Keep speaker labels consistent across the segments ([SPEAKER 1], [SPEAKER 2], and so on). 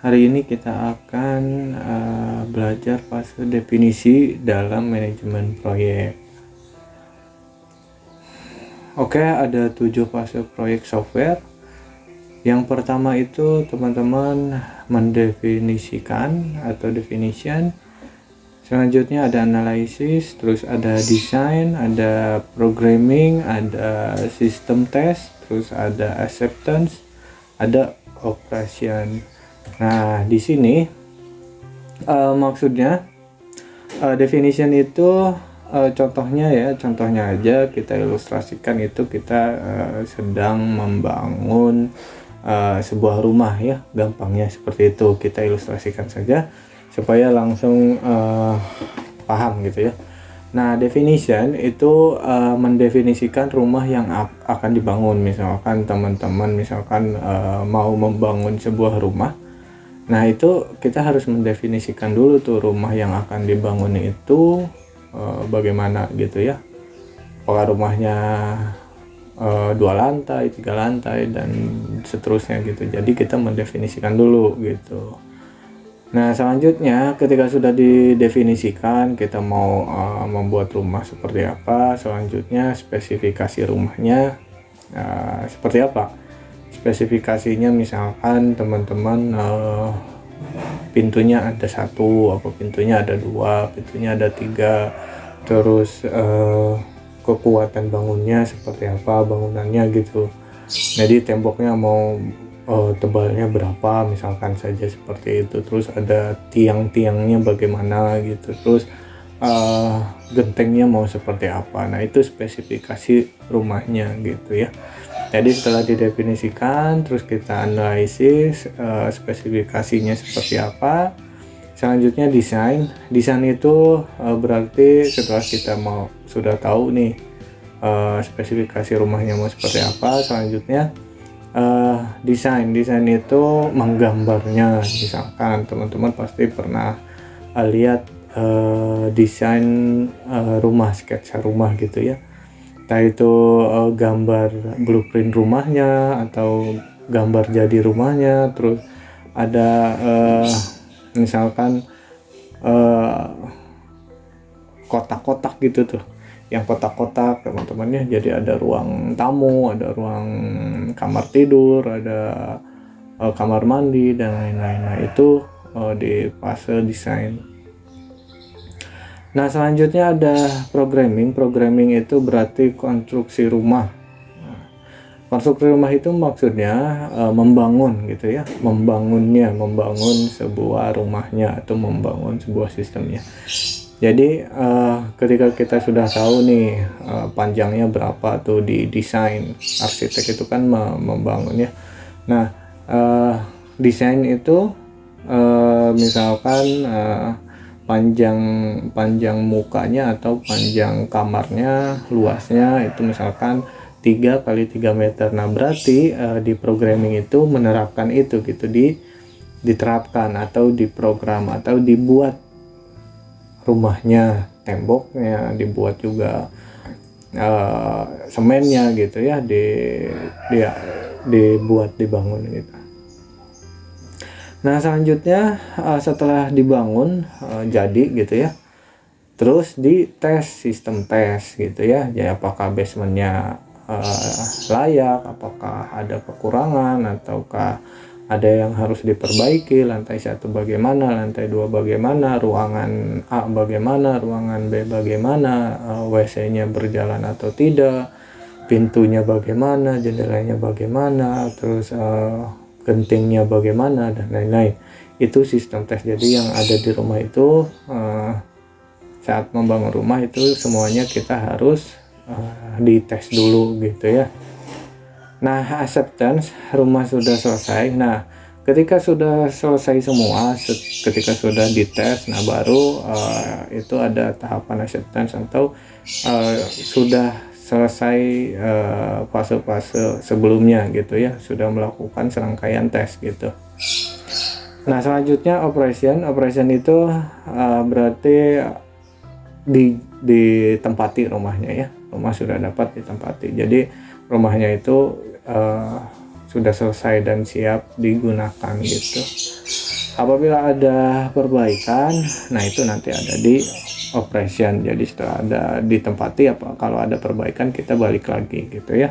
[SPEAKER 1] hari ini kita akan belajar fase definisi dalam manajemen proyek. Oke, ada 7 fase proyek software. Yang pertama itu teman-teman mendefinisikan atau definition. Selanjutnya ada analisis, terus ada design, ada programming, ada system test, terus ada acceptance, ada operation. Nah, di sini maksudnya definition itu contohnya aja kita ilustrasikan itu kita sedang membangun sebuah rumah ya, gampangnya seperti itu. Kita ilustrasikan saja supaya langsung paham gitu ya. Nah, definition itu mendefinisikan rumah yang akan dibangun. Misalkan teman-teman mau membangun sebuah rumah. Nah, itu kita harus mendefinisikan dulu tuh rumah yang akan dibangun itu bagaimana gitu ya. Apakah rumahnya 2 lantai, 3 lantai dan seterusnya gitu. Jadi kita mendefinisikan dulu gitu. Nah, selanjutnya ketika sudah didefinisikan kita mau membuat rumah seperti apa, selanjutnya spesifikasi rumahnya seperti apa. Spesifikasinya misalkan teman-teman pintunya ada 1, apa pintunya ada 2, pintunya ada 3, terus kekuatan bangunnya seperti apa bangunannya gitu. Jadi temboknya mau tebalnya berapa misalkan saja seperti itu, terus ada tiang-tiangnya bagaimana gitu, terus gentengnya mau seperti apa. Nah, itu spesifikasi rumahnya gitu ya. Jadi setelah didefinisikan terus kita analisis spesifikasinya seperti apa. Selanjutnya desain itu berarti setelah kita sudah tahu nih spesifikasi rumahnya mau seperti apa, selanjutnya desain itu menggambarnya. Misalkan teman-teman pasti pernah lihat desain rumah, sketsa rumah gitu ya, entah itu gambar blueprint rumahnya atau gambar jadi rumahnya. Terus ada misalkan kotak-kotak gitu tuh, yang kotak-kotak teman-temannya, jadi ada ruang tamu, ada ruang kamar tidur, ada kamar mandi dan lain-lain. Nah, itu di fase desain. Nah, selanjutnya ada programming itu berarti konstruksi rumah. Konstruksi rumah itu maksudnya membangun gitu ya, membangun sebuah rumahnya atau membangun sebuah sistemnya. Jadi ketika kita sudah tahu nih panjangnya berapa tuh di desain, arsitek itu kan membangunnya. Nah, desain itu misalkan panjang mukanya atau panjang kamarnya, luasnya itu misalkan 3 kali 3 meter. Nah, berarti di programming itu menerapkan itu gitu, diterapkan atau diprogram atau dibuat rumahnya, temboknya, dibuat juga semennya gitu ya, dibuat, dibangun gitu. Nah, selanjutnya setelah dibangun jadi gitu ya, terus dites, sistem tes gitu ya. Jadi apakah basementnya layak, apakah ada kekurangan ataukah ada yang harus diperbaiki, lantai 1 bagaimana, lantai 2 bagaimana, ruangan A bagaimana, ruangan B bagaimana, WC-nya berjalan atau tidak, pintunya bagaimana, jendelanya bagaimana, terus gentingnya bagaimana dan lain-lain. Itu sistem tes. Jadi yang ada di rumah itu saat membangun rumah itu semuanya kita harus dites dulu gitu ya. Nah, acceptance, rumah sudah selesai. Nah, ketika sudah selesai semua, ketika sudah dites, nah baru itu ada tahapan acceptance atau sudah selesai fase-fase sebelumnya gitu ya, sudah melakukan serangkaian tes gitu. Nah, selanjutnya operation itu berarti ditempati rumahnya ya. Rumah sudah dapat ditempati. Jadi rumahnya itu sudah selesai dan siap digunakan gitu. Apabila ada perbaikan, nah itu nanti ada di operation. Jadi setelah ada ditempati, apa kalau ada perbaikan kita balik lagi gitu ya.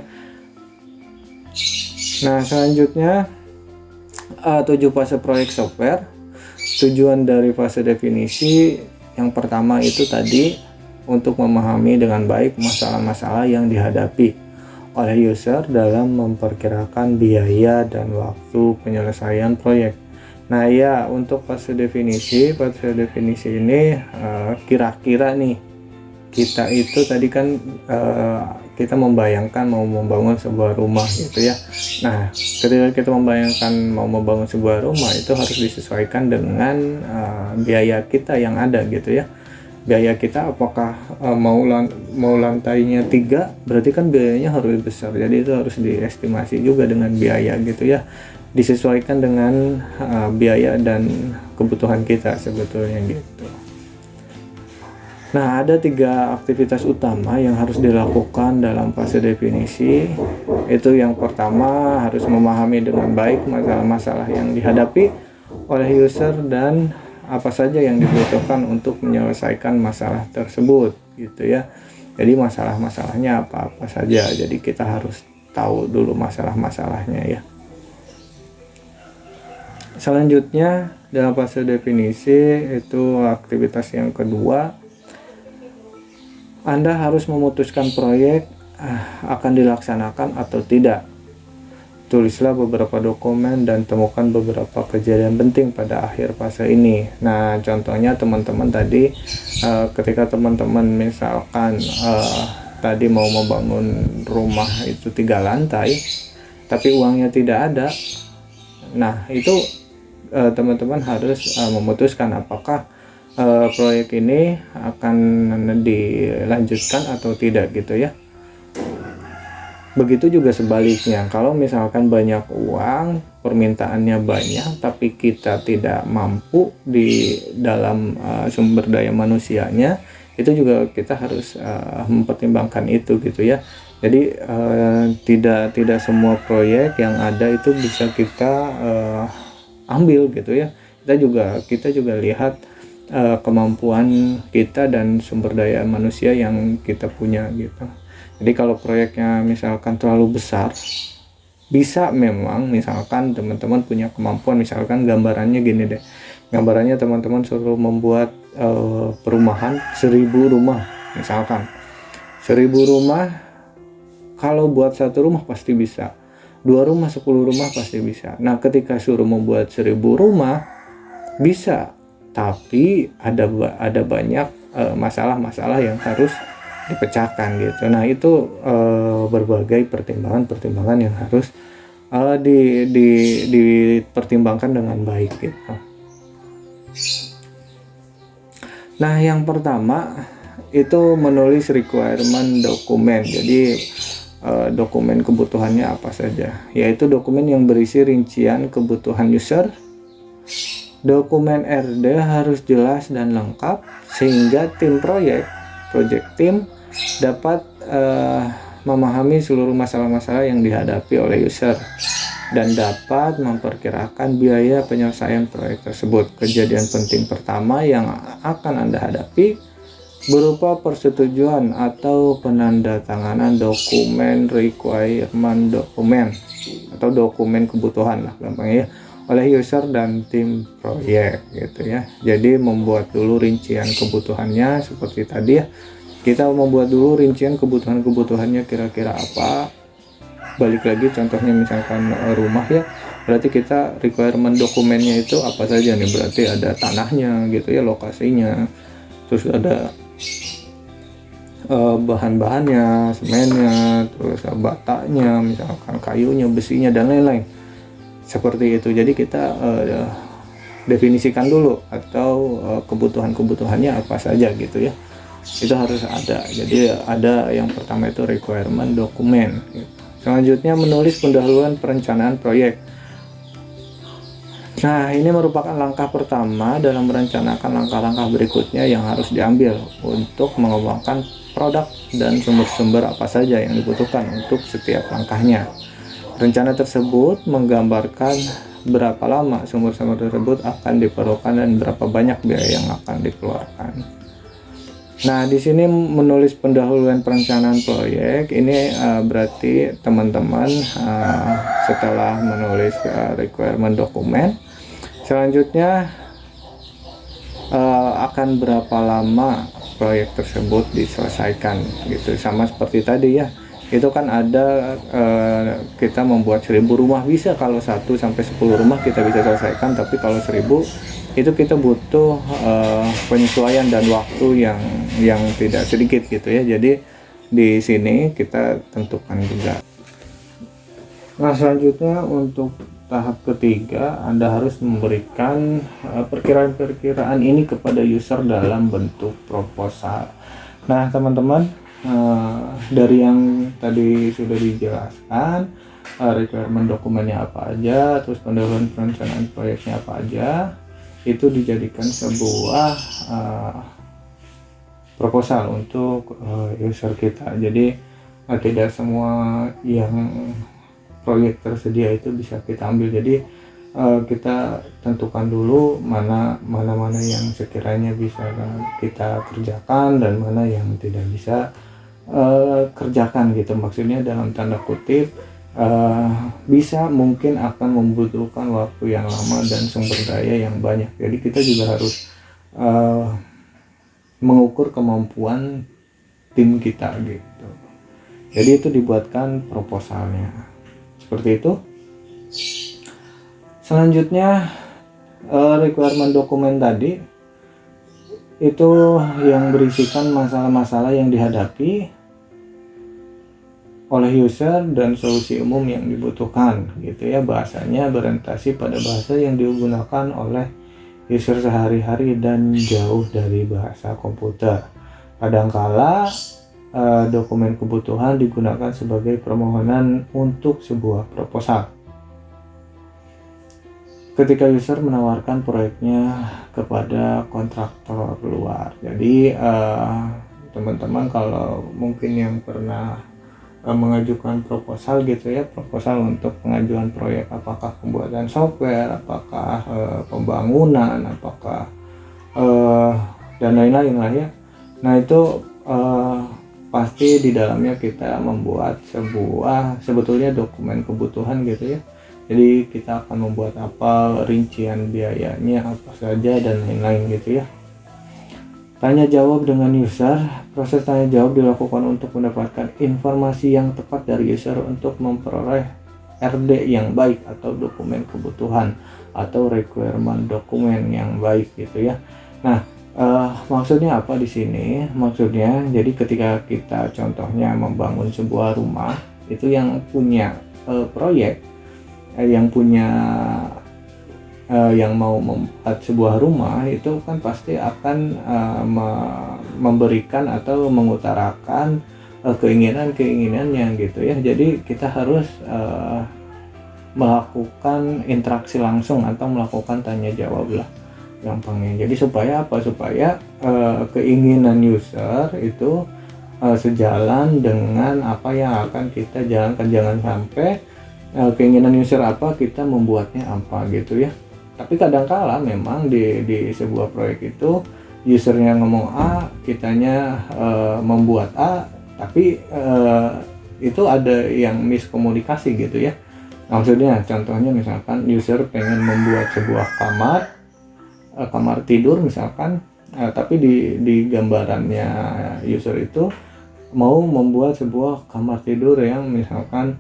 [SPEAKER 1] Nah selanjutnya 7 fase proyek software. Tujuan dari fase definisi yang pertama itu tadi untuk memahami dengan baik masalah-masalah yang dihadapi oleh user dalam memperkirakan biaya dan waktu penyelesaian proyek. Nah ya, untuk fase definisi ini kira-kira nih kita itu tadi kan kita membayangkan mau membangun sebuah rumah gitu ya. Nah ketika kita membayangkan mau membangun sebuah rumah itu harus disesuaikan dengan biaya kita yang ada gitu ya. Biaya kita apakah mau lantainya 3, berarti kan biayanya harus besar, jadi itu harus diestimasi juga dengan biaya gitu ya, disesuaikan dengan biaya dan kebutuhan kita sebetulnya gitu. Nah ada 3 aktivitas utama yang harus dilakukan dalam fase definisi. Itu yang pertama, harus memahami dengan baik masalah-masalah yang dihadapi oleh user dan apa saja yang dibutuhkan untuk menyelesaikan masalah tersebut gitu ya. Jadi masalah-masalahnya apa-apa saja, jadi kita harus tahu dulu masalah-masalahnya ya. Selanjutnya dalam fase definisi itu aktivitas yang kedua, Anda harus memutuskan proyek akan dilaksanakan atau tidak. Tulislah beberapa dokumen dan temukan beberapa kejadian penting pada akhir fase ini. Nah, contohnya teman-teman tadi ketika teman-teman misalkan tadi mau membangun rumah itu 3 lantai, tapi uangnya tidak ada. Nah, itu teman-teman harus memutuskan apakah proyek ini akan dilanjutkan atau tidak gitu ya. Begitu juga sebaliknya, kalau misalkan banyak uang, permintaannya banyak, tapi kita tidak mampu di dalam sumber daya manusianya, itu juga kita harus mempertimbangkan itu gitu ya. Jadi tidak semua proyek yang ada itu bisa kita ambil gitu ya. Kita juga lihat kemampuan kita dan sumber daya manusia yang kita punya gitu. Jadi kalau proyeknya misalkan terlalu besar, bisa memang misalkan teman-teman punya kemampuan, misalkan gambarannya gini deh, gambarannya teman-teman suruh membuat perumahan 1000 rumah, misalkan 1000 rumah, kalau buat 1 rumah pasti bisa, 2 rumah 10 rumah pasti bisa. Nah ketika suruh membuat 1000 rumah bisa, tapi ada banyak masalah-masalah yang harus dipecahkan gitu. Nah itu berbagai pertimbangan yang harus dipertimbangkan dengan baik gitu. Nah yang pertama itu menulis requirement dokumen. Jadi dokumen kebutuhannya apa saja, yaitu dokumen yang berisi rincian kebutuhan user. Dokumen RD harus jelas dan lengkap sehingga tim project team dapat memahami seluruh masalah-masalah yang dihadapi oleh user dan dapat memperkirakan biaya penyelesaian proyek tersebut. Kejadian penting pertama yang akan Anda hadapi berupa persetujuan atau penandatanganan dokumen requirement dokumen atau dokumen kebutuhan lah gampangnya ya, oleh user dan tim proyek gitu ya. Jadi membuat dulu rincian kebutuhannya seperti tadi ya. Kita membuat dulu rincian kebutuhannya kira-kira apa. Balik lagi contohnya misalkan rumah ya. Berarti kita requirement dokumennya itu apa saja nih? Berarti ada tanahnya gitu ya, lokasinya. Terus ada bahan-bahannya, semennya, terus batanya, misalkan kayunya, besinya dan lain-lain. Seperti itu. Jadi kita definisikan dulu atau kebutuhannya apa saja gitu ya. Itu harus ada. Jadi ada yang pertama itu requirement dokumen gitu. Selanjutnya menulis pendahuluan perencanaan proyek. Nah ini merupakan langkah pertama dalam merencanakan langkah-langkah berikutnya yang harus diambil untuk mengembangkan produk dan sumber-sumber apa saja yang dibutuhkan untuk setiap langkahnya. Rencana tersebut menggambarkan berapa lama sumber-sumber tersebut akan diperlukan dan berapa banyak biaya yang akan dikeluarkan. Nah, di sini menulis pendahuluan perencanaan proyek ini berarti teman-teman setelah menulis requirement dokumen, selanjutnya akan berapa lama proyek tersebut diselesaikan gitu. Sama seperti tadi ya, itu kan ada kita membuat 1000 rumah bisa, kalau 1 sampai 10 rumah kita bisa selesaikan, tapi kalau 1000 itu kita butuh penyesuaian dan waktu yang tidak sedikit gitu ya. Jadi di sini kita tentukan juga. Nah, selanjutnya untuk tahap ketiga, Anda harus memberikan perkiraan-perkiraan ini kepada user dalam bentuk proposal. Nah, teman-teman, dari yang tadi sudah dijelaskan, requirement dokumennya apa aja, terus pendahuluan perencanaan proyeknya apa aja, itu dijadikan sebuah proposal untuk user kita. Jadi tidak semua yang proyek tersedia itu bisa kita ambil. Jadi kita tentukan dulu mana yang sekiranya bisa kita kerjakan dan mana yang tidak bisa kerjakan gitu. Maksudnya dalam tanda kutip bisa mungkin akan membutuhkan waktu yang lama dan sumber daya yang banyak. Jadi kita juga harus mengukur kemampuan tim kita gitu. Jadi itu dibuatkan proposalnya seperti itu. Selanjutnya requirement dokumen tadi itu yang berisikan masalah-masalah yang dihadapi oleh user dan solusi umum yang dibutuhkan gitu ya. Bahasanya berorientasi pada bahasa yang digunakan oleh user sehari-hari dan jauh dari bahasa komputer. Kadangkala dokumen kebutuhan digunakan sebagai permohonan untuk sebuah proposal ketika user menawarkan proyeknya kepada kontraktor luar. Jadi teman-teman kalau mungkin yang pernah mengajukan proposal gitu ya, proposal untuk pengajuan proyek, apakah pembuatan software, apakah pembangunan, apakah dan lain-lain lah ya. Nah itu pasti di dalamnya kita membuat sebuah sebetulnya dokumen kebutuhan gitu ya. Jadi kita akan membuat apa, rincian biayanya apa saja dan lain-lain gitu ya. Tanya jawab dengan user. Proses tanya jawab dilakukan untuk mendapatkan informasi yang tepat dari user untuk memperoleh RD yang baik atau dokumen kebutuhan atau requirement dokumen yang baik gitu ya. Nah, maksudnya apa di sini? Maksudnya jadi ketika kita contohnya membangun sebuah rumah, itu yang punya proyek, yang punya yang mau membuat sebuah rumah itu kan pasti akan memberikan atau mengutarakan keinginan-keinginannya gitu ya. Jadi kita harus melakukan interaksi langsung atau melakukan tanya jawab lah gampangnya. Jadi supaya apa? Supaya keinginan user itu sejalan dengan apa yang akan kita jalankan. Jangan sampai keinginan user apa kita membuatnya apa gitu ya. Tapi kadangkala memang di sebuah proyek itu usernya ngomong A, kitanya membuat A, tapi itu ada yang miskomunikasi gitu ya. Maksudnya contohnya misalkan user pengen membuat sebuah kamar tidur misalkan, tapi di gambarannya user itu mau membuat sebuah kamar tidur yang misalkan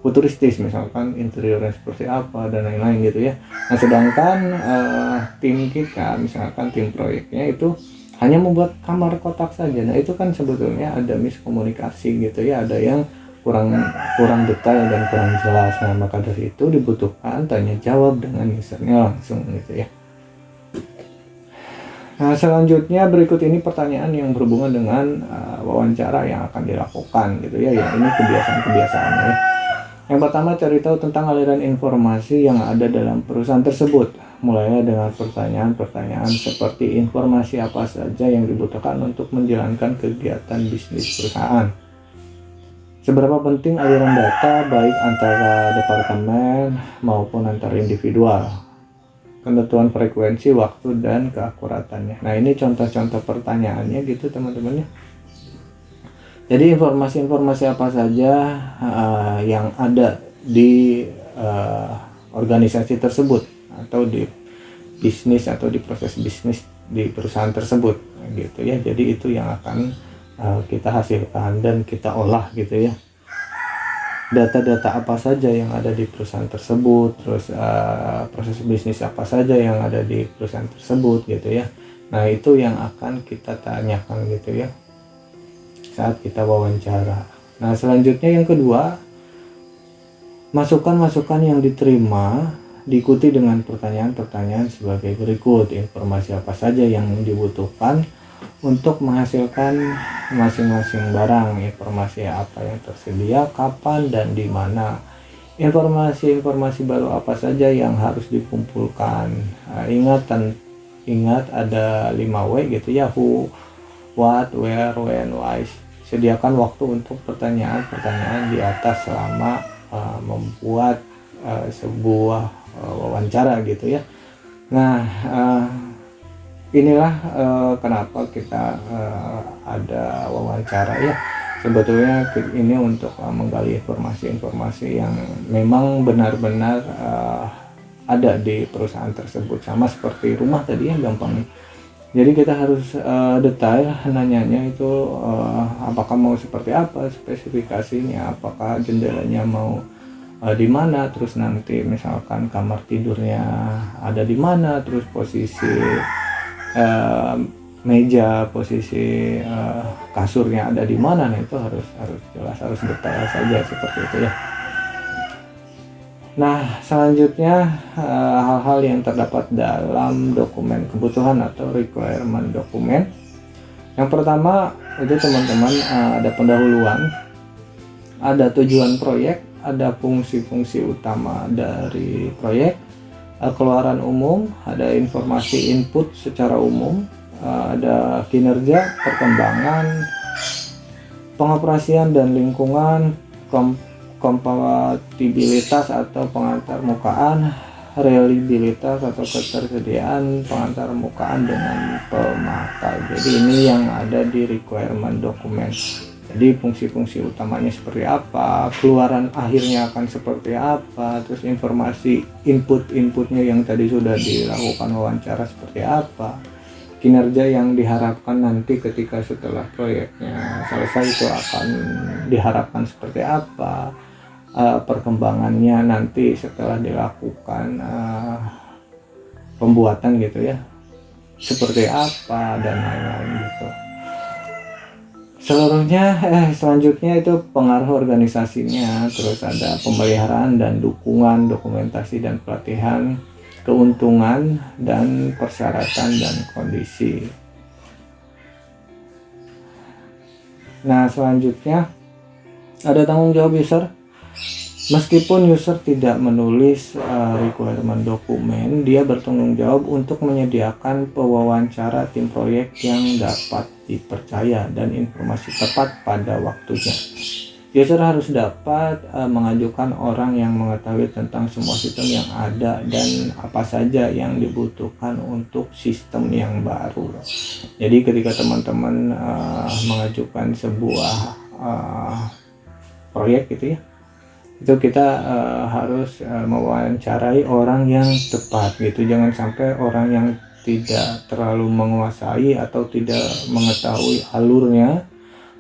[SPEAKER 1] futuristis, misalkan interiornya seperti apa dan lain-lain gitu ya. Nah sedangkan tim kita misalkan tim proyeknya itu hanya membuat kamar kotak saja. Nah itu kan sebetulnya ada miskomunikasi gitu ya, ada yang kurang detail dan kurang jelas. Nah maka dari itu dibutuhkan tanya jawab dengan usernya langsung gitu ya. Nah selanjutnya berikut ini pertanyaan yang berhubungan dengan wawancara yang akan dilakukan gitu ya. Ya ini kebiasaan-kebiasaannya ya. Yang pertama, cari tahu tentang aliran informasi yang ada dalam perusahaan tersebut. Mulai dengan pertanyaan-pertanyaan seperti informasi apa saja yang dibutuhkan untuk menjalankan kegiatan bisnis perusahaan. Seberapa penting aliran data baik antara departemen maupun antar individual, ketentuan frekuensi, waktu, dan keakuratannya. Nah, ini contoh-contoh pertanyaannya gitu teman-teman ya. Jadi informasi-informasi apa saja yang ada di organisasi tersebut atau di bisnis atau di proses bisnis di perusahaan tersebut gitu ya. Jadi itu yang akan kita hasilkan dan kita olah gitu ya. Data-data apa saja yang ada di perusahaan tersebut, terus proses bisnis apa saja yang ada di perusahaan tersebut gitu ya. Nah, itu yang akan kita tanyakan gitu ya saat kita wawancara. Nah, selanjutnya yang kedua, masukan-masukan yang diterima diikuti dengan pertanyaan-pertanyaan sebagai berikut. Informasi apa saja yang dibutuhkan untuk menghasilkan masing-masing barang, informasi apa yang tersedia, kapan dan di mana, informasi-informasi baru apa saja yang harus dikumpulkan. Ingat ada 5W gitu ya, who, what, where, when, why. Sediakan waktu untuk pertanyaan-pertanyaan di atas selama membuat sebuah wawancara gitu ya. Nah, inilah kenapa kita ada wawancara ya. Sebetulnya ini untuk menggali informasi-informasi yang memang benar-benar ada di perusahaan tersebut, sama seperti rumah tadi ya gampangnya. Jadi kita harus detail nanyanya itu apakah mau seperti apa spesifikasinya, apakah jendelanya mau di mana, terus nanti misalkan kamar tidurnya ada di mana, terus posisi meja, posisi kasurnya ada di mana. Nah, itu harus jelas, harus detail saja seperti itu ya. Nah, selanjutnya hal-hal yang terdapat dalam dokumen kebutuhan atau requirement dokumen. Yang pertama itu teman-teman ada pendahuluan, ada tujuan proyek, ada fungsi-fungsi utama dari proyek, keluaran umum, ada informasi input secara umum, ada kinerja, perkembangan, pengoperasian dan lingkungan, kompatibilitas atau pengantarmukaan, reliabilitas atau ketersediaan pengantarmukaan dengan pemakai. Jadi ini yang ada di requirement dokumen. Jadi fungsi-fungsi utamanya seperti apa, keluaran akhirnya akan seperti apa, terus informasi input-inputnya yang tadi sudah dilakukan wawancara seperti apa, kinerja yang diharapkan nanti ketika setelah proyeknya selesai itu akan diharapkan seperti apa, perkembangannya nanti setelah dilakukan pembuatan gitu ya seperti apa dan lain-lain gitu. Selanjutnya itu pengaruh organisasinya, terus ada pemeliharaan dan dukungan, dokumentasi dan pelatihan, keuntungan dan persyaratan dan kondisi. Nah, selanjutnya ada tanggung jawab user. Meskipun user tidak menulis requirement dokumen, dia bertanggung jawab untuk menyediakan pewawancara tim proyek yang dapat dipercaya dan informasi tepat pada waktunya. User harus dapat mengajukan orang yang mengetahui tentang semua sistem yang ada dan apa saja yang dibutuhkan untuk sistem yang baru. Jadi ketika teman-teman mengajukan sebuah proyek gitu ya, itu kita harus mewawancarai orang yang tepat gitu. Jangan sampai orang yang tidak terlalu menguasai atau tidak mengetahui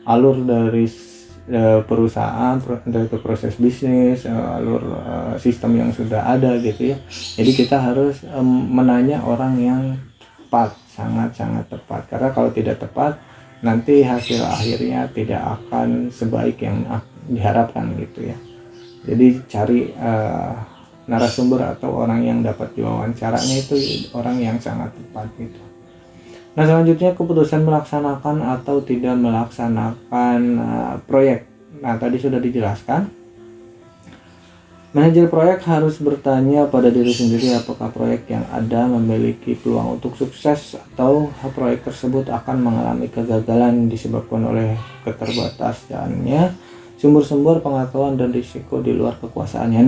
[SPEAKER 1] alur dari perusahaan, dari proses bisnis, alur sistem yang sudah ada gitu ya. Jadi kita harus menanya orang yang tepat, sangat-sangat tepat, karena kalau tidak tepat nanti hasil akhirnya tidak akan sebaik yang diharapkan gitu ya. Jadi cari narasumber atau orang yang dapat diwawancaranya itu orang yang sangat tepat gitu. Nah, selanjutnya keputusan melaksanakan atau tidak melaksanakan proyek. Nah, tadi sudah dijelaskan. Manajer proyek harus bertanya pada diri sendiri apakah proyek yang ada memiliki peluang untuk sukses atau proyek tersebut akan mengalami kegagalan disebabkan oleh keterbatasannya sumber-sumber pengetahuan dan risiko di luar kekuasaannya.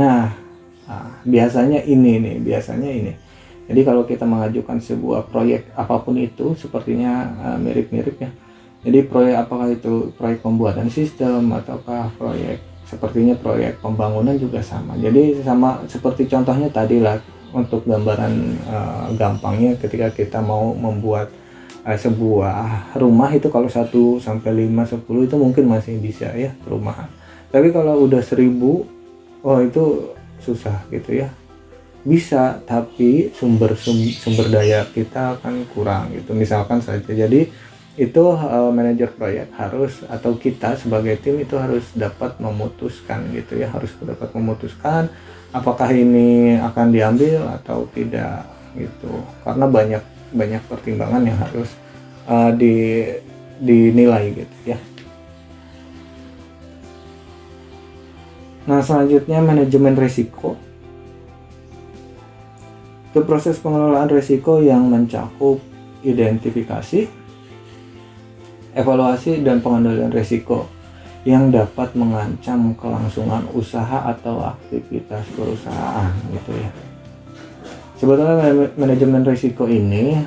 [SPEAKER 1] Biasanya ini. Jadi kalau kita mengajukan sebuah proyek apapun itu, sepertinya mirip-mirip ya. Jadi proyek apakah itu proyek pembuatan sistem ataukah sepertinya proyek pembangunan juga sama. Jadi sama seperti contohnya tadi lah, untuk gambaran gampangnya ketika kita mau membuat sebuah rumah itu, kalau 1 sampai 5, 10 itu mungkin masih bisa ya perumahan. Tapi kalau udah 1000, itu susah gitu ya. Bisa, tapi sumber daya kita akan kurang gitu misalkan saja. Jadi itu manajer proyek harus, atau kita sebagai tim itu harus dapat memutuskan gitu ya, harus dapat memutuskan apakah ini akan diambil atau tidak gitu, karena banyak pertimbangan yang harus dinilai gitu ya. Nah, selanjutnya manajemen risiko. Itu proses pengelolaan risiko yang mencakup identifikasi, evaluasi, dan pengendalian risiko yang dapat mengancam kelangsungan usaha atau aktivitas perusahaan gitu ya. Sebetulnya manajemen risiko ini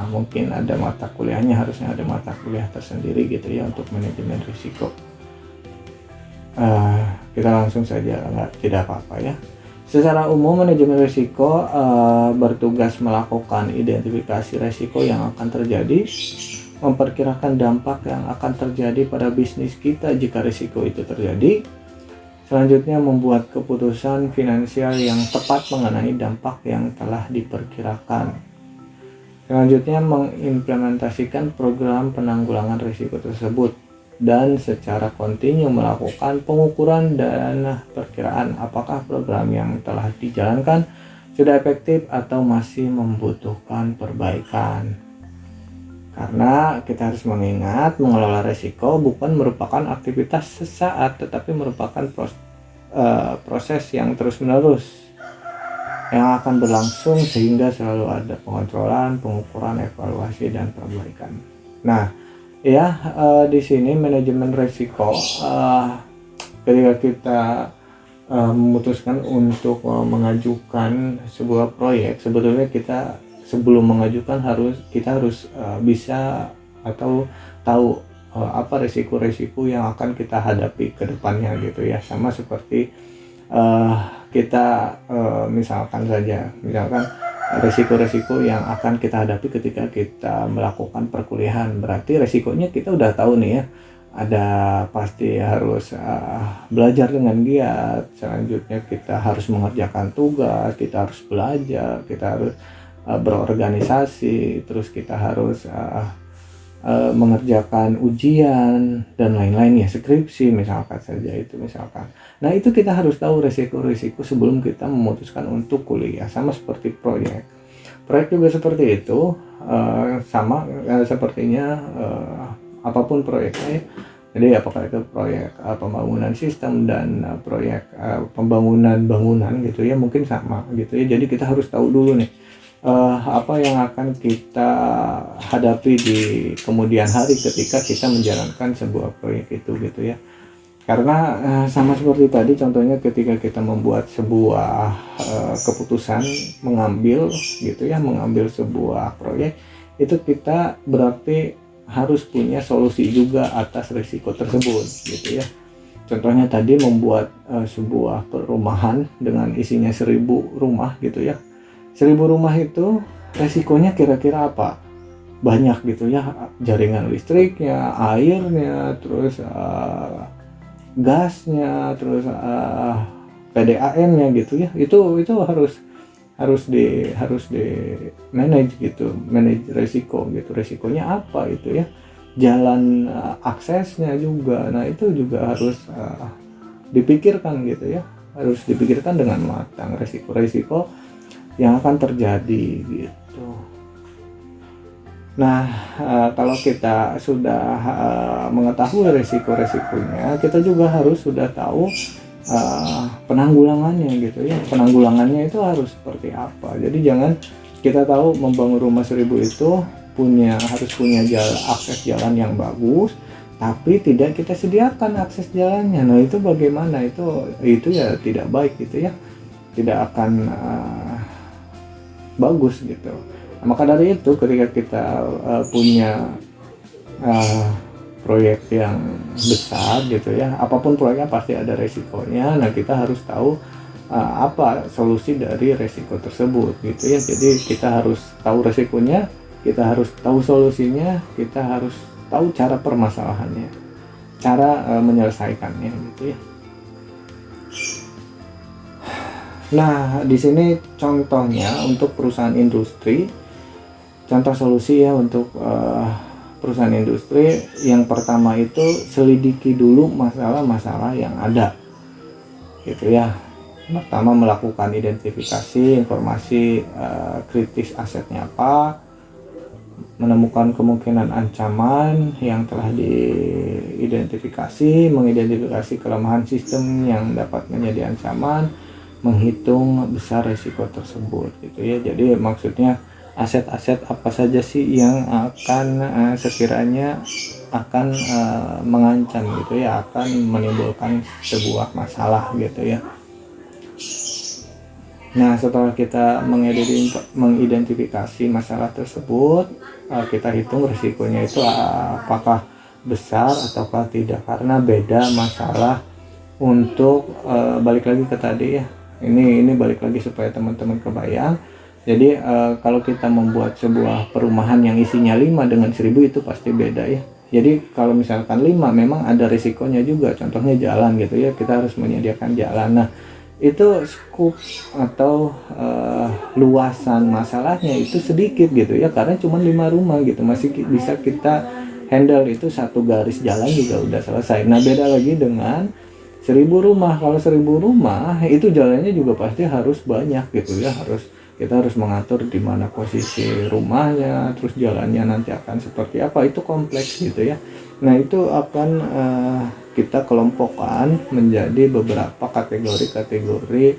[SPEAKER 1] mungkin ada mata kuliahnya, harusnya ada mata kuliah tersendiri gitu ya untuk manajemen risiko. Kita langsung saja, tidak apa-apa ya. Secara umum manajemen risiko bertugas melakukan identifikasi risiko yang akan terjadi, memperkirakan dampak yang akan terjadi pada bisnis kita jika risiko itu terjadi. Selanjutnya membuat keputusan finansial yang tepat mengenai dampak yang telah diperkirakan. Selanjutnya mengimplementasikan program penanggulangan risiko tersebut, dan secara kontinu melakukan pengukuran dan perkiraan apakah program yang telah dijalankan sudah efektif atau masih membutuhkan perbaikan. Karena kita harus mengingat, mengelola risiko bukan merupakan aktivitas sesaat, tetapi merupakan proses yang terus-menerus yang akan berlangsung, sehingga selalu ada pengontrolan, pengukuran, evaluasi, dan perbaikan. Nah, di sini manajemen risiko, ketika kita memutuskan untuk mengajukan sebuah proyek, sebetulnya kita sebelum mengajukan kita harus bisa atau tahu apa risiko-risiko yang akan kita hadapi ke depannya gitu ya. Sama seperti kita misalkan risiko-risiko yang akan kita hadapi ketika kita melakukan perkuliahan. Berarti risikonya kita udah tahu nih ya, ada pasti harus belajar dengan giat, selanjutnya kita harus mengerjakan tugas, kita harus belajar, kita harus berorganisasi, terus kita harus mengerjakan ujian dan lain-lain ya, skripsi misalkan saja itu misalkan. Nah, itu kita harus tahu risiko-risiko sebelum kita memutuskan untuk kuliah. Sama seperti proyek juga seperti itu, sepertinya apapun proyeknya. Jadi apakah itu proyek pembangunan sistem dan proyek pembangunan bangunan gitu ya, mungkin sama gitu ya. Jadi kita harus tahu dulu nih apa yang akan kita hadapi di kemudian hari ketika kita menjalankan sebuah proyek itu gitu ya. Karena sama seperti tadi contohnya, ketika kita membuat sebuah keputusan mengambil sebuah proyek, itu kita berarti harus punya solusi juga atas risiko tersebut gitu ya. Contohnya tadi membuat sebuah perumahan dengan isinya 1000 rumah gitu ya. 1000 rumah itu resikonya kira-kira apa? Banyak gitu ya, jaringan listriknya, airnya, terus gasnya, terus PDAM-nya gitu ya. Itu harus di manage gitu, manage resiko gitu. Resikonya apa itu ya? Jalan aksesnya juga. Nah, itu juga harus dipikirkan gitu ya. Harus dipikirkan dengan matang resiko-resiko yang akan terjadi gitu. Nah, kalau kita sudah mengetahui resiko-resikonya, kita juga harus sudah tahu penanggulangannya gitu ya. Penanggulangannya itu harus seperti apa. Jadi jangan kita tahu membangun rumah 1000 itu harus punya akses jalan yang bagus, tapi tidak kita sediakan akses jalannya. Nah itu bagaimana? Itu ya tidak baik gitu ya, tidak akan bagus gitu. Nah, maka dari itu ketika kita punya proyek yang besar gitu ya, apapun proyeknya pasti ada resikonya. Nah kita harus tahu apa solusi dari resiko tersebut gitu ya. Jadi kita harus tahu resikonya, kita harus tahu solusinya, kita harus tahu cara permasalahannya, cara menyelesaikannya gitu ya. Nah, di sini contohnya untuk perusahaan industri, contoh solusi ya untuk perusahaan industri. Yang pertama itu selidiki dulu masalah-masalah yang ada gitu ya. Pertama melakukan identifikasi informasi kritis asetnya apa, menemukan kemungkinan ancaman yang telah diidentifikasi, mengidentifikasi kelemahan sistem yang dapat menjadi ancaman, menghitung besar risiko tersebut gitu ya. Jadi maksudnya aset-aset apa saja sih yang akan sekiranya akan mengancam gitu ya, akan menimbulkan sebuah masalah gitu ya. Nah setelah kita mengidentifikasi masalah tersebut, kita hitung risikonya itu apakah besar ataukah tidak, karena beda masalah untuk balik lagi ke tadi ya, ini balik lagi supaya teman-teman kebayang. Jadi kalau kita membuat sebuah perumahan yang isinya 5 dengan 1000 itu pasti beda ya. Jadi kalau misalkan 5 memang ada risikonya juga, contohnya jalan gitu ya, kita harus menyediakan jalan. Nah itu skup atau luasan masalahnya itu sedikit gitu ya, karena cuma 5 rumah gitu, masih bisa kita handle, itu satu garis jalan juga udah selesai. Nah beda lagi dengan 1000 rumah. Kalau 1000 rumah itu jalannya juga pasti harus banyak gitu ya, kita harus mengatur di mana posisi rumahnya, terus jalannya nanti akan seperti apa, itu kompleks gitu ya. Nah itu akan kita kelompokkan menjadi beberapa kategori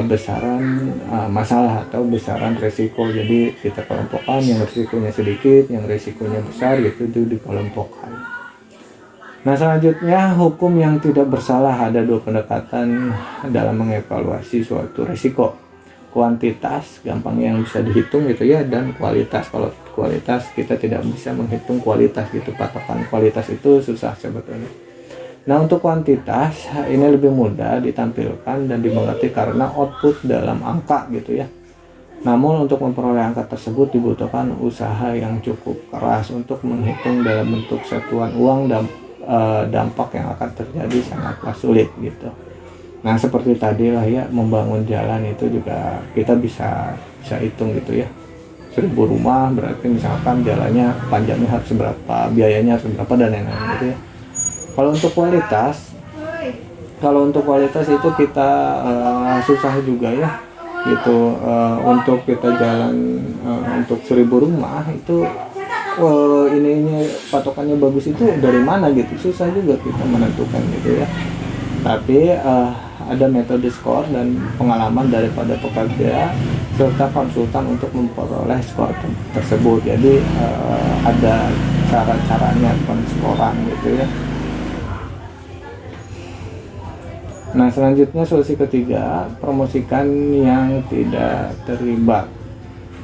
[SPEAKER 1] besaran masalah atau besaran resiko. Jadi kita kelompokkan yang risikonya sedikit, yang risikonya besar gitu, itu dikelompokkan. Nah selanjutnya hukum yang tidak bersalah. Ada 2 pendekatan dalam mengevaluasi suatu risiko. Kuantitas gampang yang bisa dihitung gitu ya, dan kualitas. Kalau kualitas kita tidak bisa menghitung kualitas gitu, patokan kualitas itu susah sebetulnya. Nah untuk kuantitas ini lebih mudah ditampilkan dan dimengerti karena output dalam angka gitu ya. Namun untuk memperoleh angka tersebut dibutuhkan usaha yang cukup keras. Untuk menghitung dalam bentuk satuan uang dan dampak yang akan terjadi sangatlah sulit gitu. Nah seperti tadi lah ya, membangun jalan itu juga kita bisa hitung gitu ya. 1000 rumah berarti misalkan jalannya panjangnya harus berapa, biayanya harus berapa, dan lain-lain gitu ya. Kalau untuk kualitas itu kita susah juga ya gitu. Untuk kita jalan untuk 1000 rumah itu ininya patokannya bagus itu dari mana gitu, susah juga kita menentukan gitu ya. Tapi ada metode skor dan pengalaman daripada pekerja serta konsultan untuk memperoleh skor tersebut. Jadi ada cara-caranya penskoran gitu ya. Nah selanjutnya solusi ketiga, promosikan yang tidak terlibat.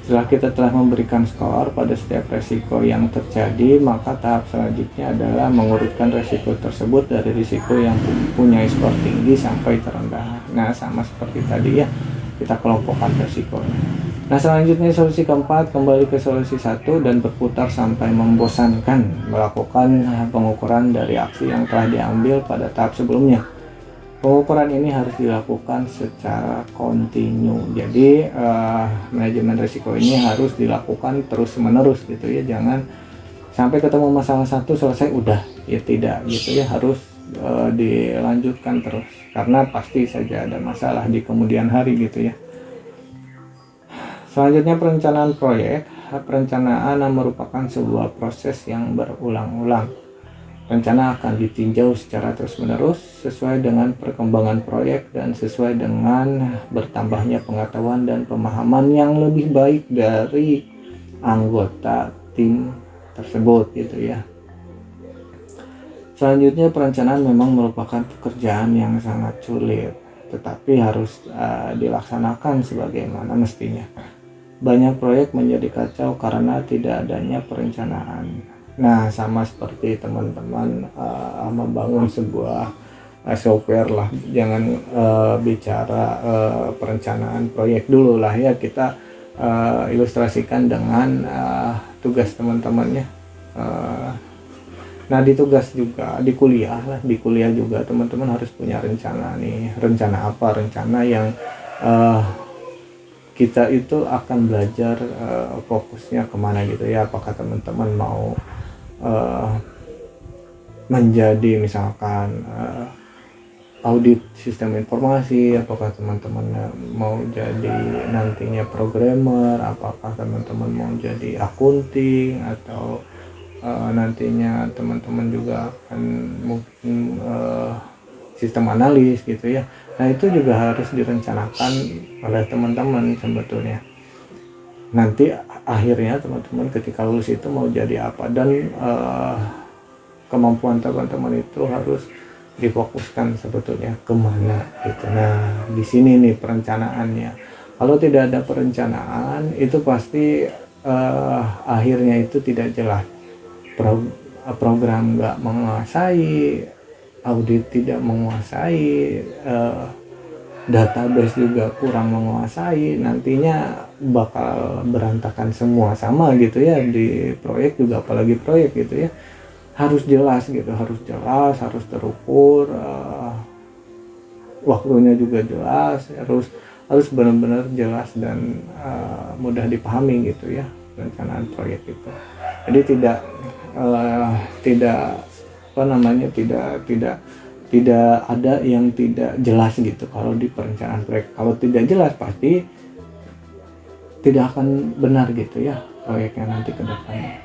[SPEAKER 1] Setelah kita telah memberikan skor pada setiap resiko yang terjadi, maka tahap selanjutnya adalah mengurutkan resiko tersebut dari risiko yang punya skor tinggi sampai terendah. Nah sama seperti tadi ya, kita kelompokkan resikonya. Nah selanjutnya solusi keempat, kembali ke solusi 1 dan berputar sampai membosankan, melakukan pengukuran dari aksi yang telah diambil pada tahap sebelumnya. Pengukuran ini harus dilakukan secara kontinu. Jadi manajemen risiko ini harus dilakukan terus-menerus gitu ya. Jangan sampai ketemu masalah satu selesai udah, ya tidak gitu ya. Harus dilanjutkan terus, karena pasti saja ada masalah di kemudian hari gitu ya. Selanjutnya perencanaan proyek. Perencanaan merupakan sebuah proses yang berulang-ulang. Rencana akan ditinjau secara terus-menerus sesuai dengan perkembangan proyek dan sesuai dengan bertambahnya pengetahuan dan pemahaman yang lebih baik dari anggota tim tersebut gitu ya. Selanjutnya, perencanaan memang merupakan pekerjaan yang sangat sulit, tetapi harus dilaksanakan sebagaimana mestinya. Banyak proyek menjadi kacau karena tidak adanya perencanaan. Nah, sama seperti teman-teman membangun sebuah software lah, jangan bicara perencanaan proyek dulu lah ya, kita ilustrasikan dengan tugas teman-temannya. Nah, di tugas juga, di kuliah juga teman-teman harus punya rencana nih. Rencana apa? Rencana yang kita itu akan belajar fokusnya kemana gitu ya. Apakah teman-teman mau menjadi misalkan audit sistem informasi, apakah teman-teman mau jadi nantinya programmer, apakah teman-teman mau jadi akunting, atau nantinya teman-teman juga akan mungkin sistem analis gitu ya. Nah, itu juga harus direncanakan oleh teman-teman sebetulnya. Nanti akhirnya teman-teman ketika lulus itu mau jadi apa, dan kemampuan teman-teman itu harus difokuskan sebetulnya kemana gitu. Nah, di sini nih perencanaannya. Kalau tidak ada perencanaan, itu pasti akhirnya itu tidak jelas. Program nggak menguasai, audit tidak menguasai, database juga kurang menguasai, nantinya bakal berantakan semua. Sama gitu ya di proyek juga, apalagi proyek gitu ya, harus jelas gitu, harus terukur, waktunya juga jelas, harus benar-benar jelas dan mudah dipahami gitu ya perencanaan proyek itu. Jadi tidak ada yang tidak jelas gitu kalau di perencanaan proyek. Kalau tidak jelas pasti tidak akan benar gitu ya proyeknya nanti ke depannya.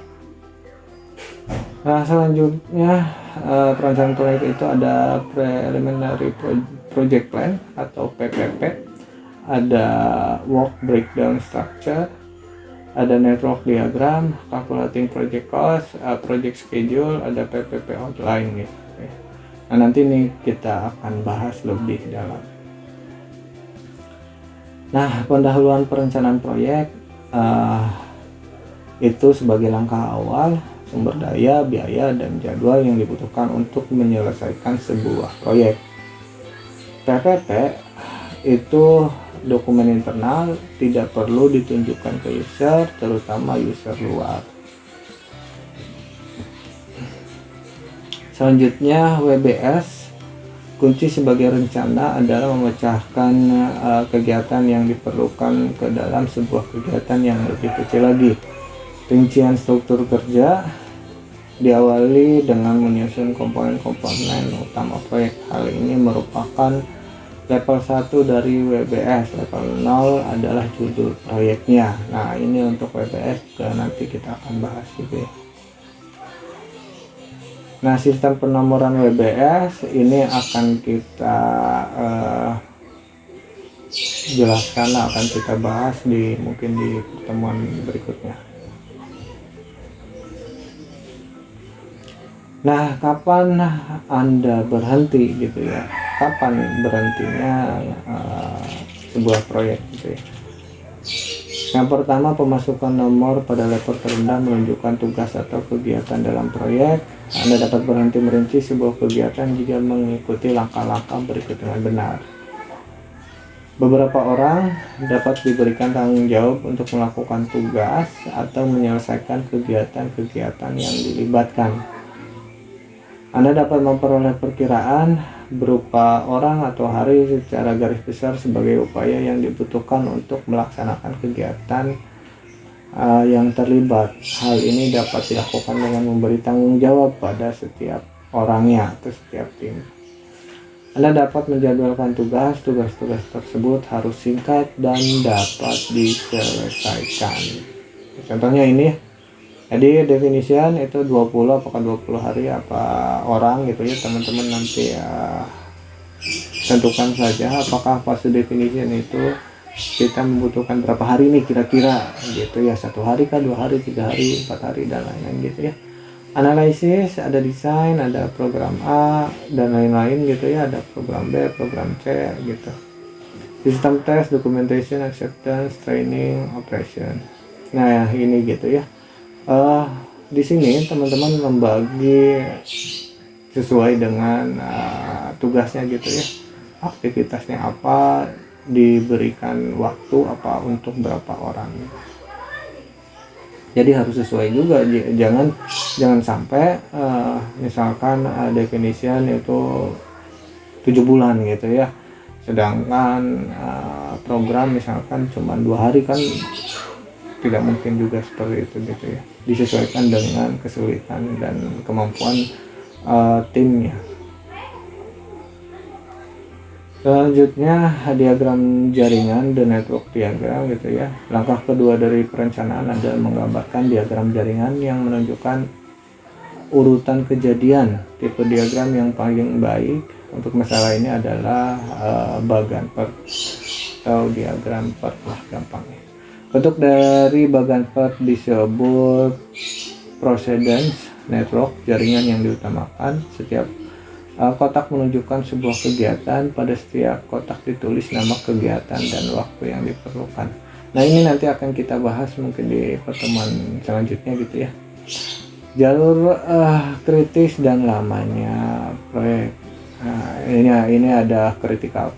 [SPEAKER 1] Nah, selanjutnya perencanaan proyek itu ada preliminary project plan atau PPP, ada work breakdown structure, ada network diagram, calculating project cost, project schedule, ada PPP outline gitu. Nah, nanti nih kita akan bahas lebih dalam. Nah, pendahuluan perencanaan proyek itu sebagai langkah awal, sumber daya, biaya, dan jadwal yang dibutuhkan untuk menyelesaikan sebuah proyek. PPP itu dokumen internal, tidak perlu ditunjukkan ke user, terutama user luar. Selanjutnya, WBS. Kunci sebagai rencana adalah memecahkan kegiatan yang diperlukan ke dalam sebuah kegiatan yang lebih kecil lagi. Rincian struktur kerja diawali dengan menyusun komponen-komponen utama proyek. Hal ini merupakan level 1 dari WBS. Level 0 adalah judul proyeknya. Nah, ini untuk WBS juga nanti kita akan bahas juga ya. Nah, sistem penomoran WBS ini akan kita jelaskan, akan kita bahas mungkin di pertemuan berikutnya. Nah, kapan Anda berhenti gitu ya? Kapan berhentinya sebuah proyek gitu ya? Yang pertama, pemasukan nomor pada level terendah menunjukkan tugas atau kegiatan dalam proyek. Anda dapat berhenti merinci sebuah kegiatan jika mengikuti langkah-langkah berikut dengan benar. Beberapa orang dapat diberikan tanggung jawab untuk melakukan tugas atau menyelesaikan kegiatan-kegiatan yang dilibatkan. Anda dapat memperoleh perkiraan berupa orang atau hari secara garis besar sebagai upaya yang dibutuhkan untuk melaksanakan kegiatan yang terlibat. Hal ini dapat dilakukan dengan memberi tanggung jawab pada setiap orangnya atau setiap tim. Anda dapat menjadwalkan tugas-tugas tersebut harus singkat dan dapat diselesaikan. Contohnya ini, jadi definition itu 20, apakah 20 hari apa orang gitu ya, teman-teman nanti tentukan saja apakah fase definition itu kita membutuhkan berapa hari nih kira-kira gitu ya, 1 hari kah, 2 hari, 3 hari, 4 hari, dan lain-lain gitu ya. analisis, ada desain, ada program A dan lain-lain gitu ya, ada program B, program C gitu. Sistem test, documentation, acceptance, training, operation. Nah ini gitu ya. Di sini teman-teman membagi sesuai dengan tugasnya gitu ya, aktivitasnya apa, diberikan waktu apa untuk berapa orang. Jadi harus sesuai juga, jangan sampai misalkan definition itu 7 bulan gitu ya, sedangkan program misalkan cuma 2 hari, kan tidak mungkin juga seperti itu gitu ya. Disesuaikan dengan kesulitan dan kemampuan timnya. Selanjutnya diagram jaringan, the network diagram gitu ya. Langkah kedua dari perencanaan adalah menggambarkan diagram jaringan yang menunjukkan urutan kejadian. Tipe diagram yang paling baik untuk masalah ini adalah Bagan-Perk atau diagram Perk lah gampangnya. Bentuk dari Bagan-Perk disebut precedence network, jaringan yang diutamakan. Setiap kotak menunjukkan sebuah kegiatan, pada setiap kotak ditulis nama kegiatan dan waktu yang diperlukan. Nah ini nanti akan kita bahas mungkin di pertemuan selanjutnya gitu ya. Jalur kritis dan lamanya proyek. Ini ada critical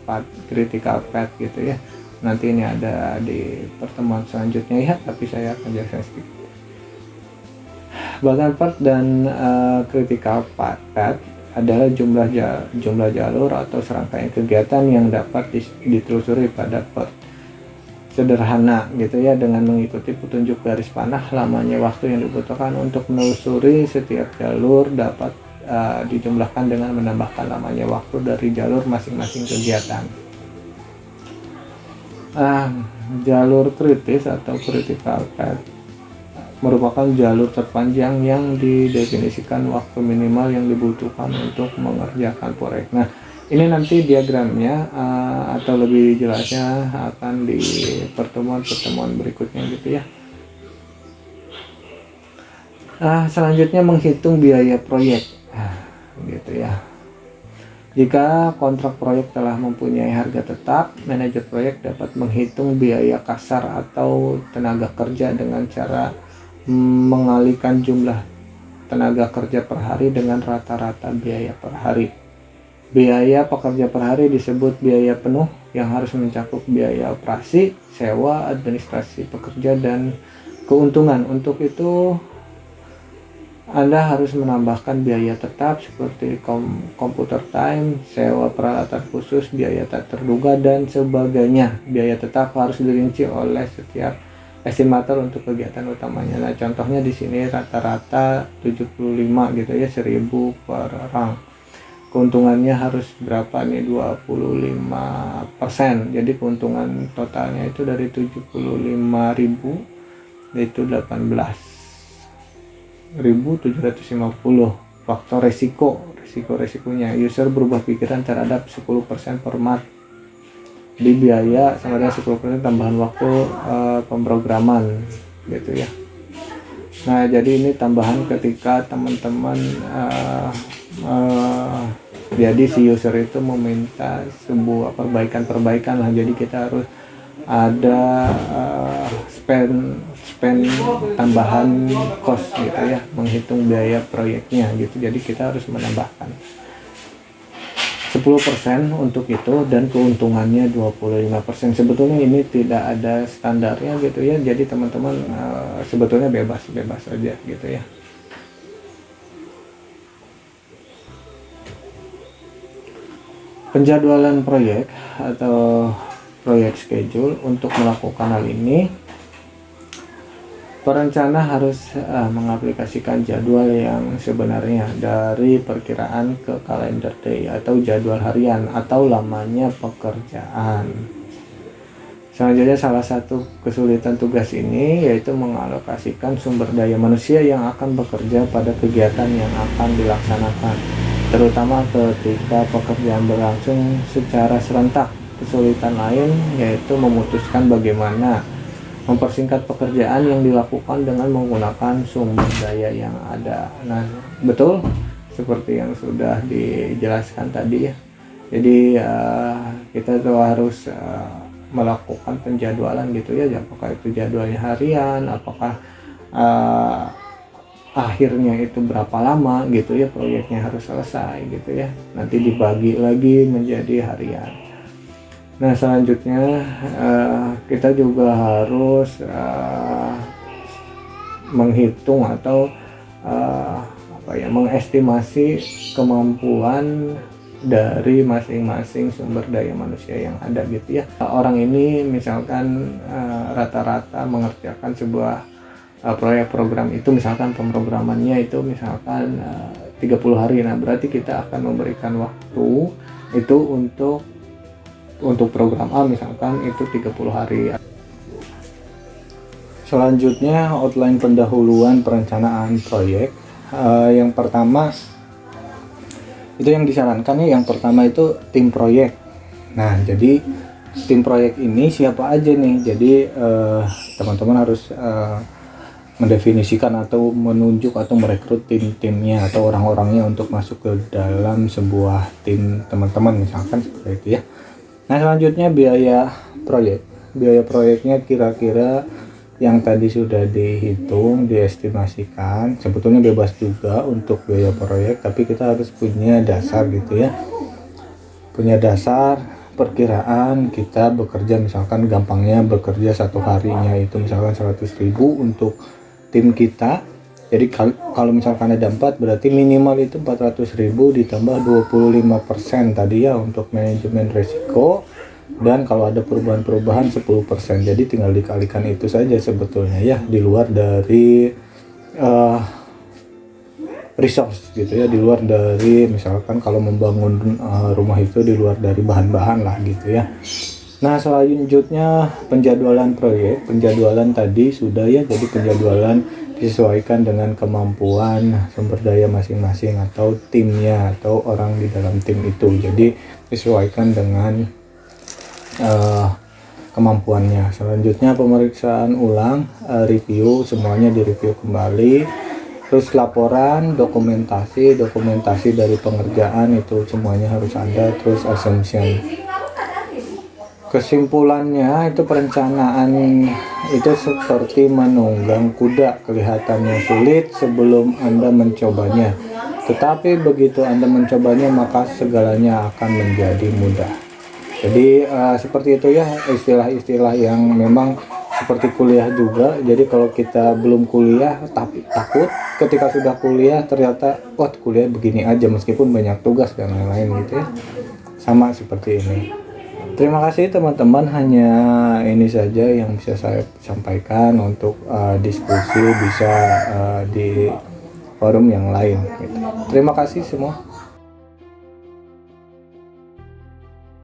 [SPEAKER 1] path gitu ya. Nanti ini ada di pertemuan selanjutnya ya, tapi saya akan jelaskan sedikit. Bagan-Perk dan critical path adalah jumlah jalur atau serangkaian kegiatan yang dapat ditelusuri pada Perk. Sederhana gitu ya, dengan mengikuti petunjuk garis panah, lamanya waktu yang dibutuhkan untuk menelusuri setiap jalur dapat dijumlahkan dengan menambahkan lamanya waktu dari jalur masing-masing kegiatan. Jalur kritis atau critical path merupakan jalur terpanjang yang didefinisikan waktu minimal yang dibutuhkan untuk mengerjakan proyek. Nah, ini nanti diagramnya atau lebih jelasnya akan di pertemuan berikutnya gitu ya. Selanjutnya menghitung biaya proyek gitu ya. Jika kontrak proyek telah mempunyai harga tetap, manajer proyek dapat menghitung biaya kasar atau tenaga kerja dengan cara mengalihkan jumlah tenaga kerja per hari dengan rata-rata biaya per hari. Biaya pekerja per hari disebut biaya penuh yang harus mencakup biaya operasi, sewa, administrasi pekerja, dan keuntungan. Untuk itu Anda harus menambahkan biaya tetap seperti computer time, sewa peralatan khusus, biaya tak terduga, dan sebagainya. Biaya tetap harus dirinci oleh setiap estimator untuk kegiatan utamanya. Nah, contohnya di sini rata-rata 75 gitu ya, 1000 per orang. Keuntungannya harus berapa nih? 25%. Jadi keuntungan totalnya itu dari 75.000 itu 18.750. Faktor resikonya user berubah pikiran terhadap 10% per month di biaya sama dengan 10% tambahan waktu pemrograman gitu ya. Nah, jadi ini tambahan ketika teman-teman jadi si user itu meminta sebuah perbaikan lah, jadi kita harus ada spend tambahan cost gitu ya, menghitung biaya proyeknya gitu. Jadi kita harus menambahkan 10% untuk itu dan keuntungannya 25%. Sebetulnya ini tidak ada standarnya gitu ya. Jadi teman-teman sebetulnya bebas aja gitu ya. Penjadwalan proyek atau proyek schedule. Untuk melakukan hal ini, perencana harus mengaplikasikan jadwal yang sebenarnya dari perkiraan ke kalender day atau jadwal harian atau lamanya pekerjaan. Selanjutnya, salah satu kesulitan tugas ini yaitu mengalokasikan sumber daya manusia yang akan bekerja pada kegiatan yang akan dilaksanakan, terutama ketika pekerjaan berlangsung secara serentak. Kesulitan lain yaitu memutuskan bagaimana mempersingkat pekerjaan yang dilakukan dengan menggunakan sumber daya yang ada. Nah, betul seperti yang sudah dijelaskan tadi ya. Jadi kita tuh harus melakukan penjadwalan gitu ya, apakah itu jadwalnya harian, apakah akhirnya itu berapa lama gitu ya proyeknya harus selesai gitu ya, nanti dibagi lagi menjadi harian. Nah selanjutnya kita juga harus menghitung atau mengestimasi kemampuan dari masing-masing sumber daya manusia yang ada gitu ya. Orang ini misalkan rata-rata mengerjakan sebuah proyek program itu, misalkan pemrogramannya itu misalkan 30 hari. Nah berarti kita akan memberikan waktu itu untuk program A misalkan itu 30 hari. Selanjutnya outline pendahuluan perencanaan proyek. Yang pertama itu yang disarankan nih, yang pertama itu tim proyek. Nah jadi tim proyek ini siapa aja nih, jadi teman-teman harus mendefinisikan atau menunjuk atau merekrut tim-timnya atau orang-orangnya untuk masuk ke dalam sebuah tim teman-teman misalkan seperti itu ya. Nah selanjutnya biaya proyek. Biaya proyeknya kira-kira yang tadi sudah dihitung, diestimasikan. Sebetulnya bebas juga untuk biaya proyek, tapi kita harus punya dasar gitu ya. Punya dasar perkiraan kita bekerja, misalkan gampangnya bekerja satu harinya itu misalkan 100.000 untuk tim kita. Jadi kalau misalkan ada 4 berarti minimal itu 400.000 ditambah 25% tadi ya untuk manajemen resiko, dan kalau ada perubahan-perubahan 10%. Jadi tinggal dikalikan itu saja sebetulnya ya, di luar dari resource gitu ya, di luar dari misalkan kalau membangun rumah itu di luar dari bahan-bahan lah gitu ya. Nah selanjutnya penjadwalan proyek. Penjadwalan tadi sudah ya, jadi penjadwalan disesuaikan dengan kemampuan sumber daya masing-masing atau timnya atau orang di dalam tim itu. Jadi disesuaikan dengan kemampuannya. Selanjutnya pemeriksaan ulang, review, semuanya direview kembali. Terus laporan, dokumentasi dari pengerjaan itu semuanya harus ada. Terus assumption. Kesimpulannya itu perencanaan itu seperti menunggang kuda, kelihatannya sulit sebelum Anda mencobanya. Tetapi begitu Anda mencobanya maka segalanya akan menjadi mudah. Jadi seperti itu ya istilah-istilah yang memang seperti kuliah juga. Jadi kalau kita belum kuliah tapi takut, ketika sudah kuliah ternyata kuliah begini aja meskipun banyak tugas dan lain-lain gitu ya. Sama seperti ini. Terima kasih teman-teman, hanya ini saja yang bisa saya sampaikan. Untuk diskusi bisa di forum yang lain gitu. Terima kasih semua.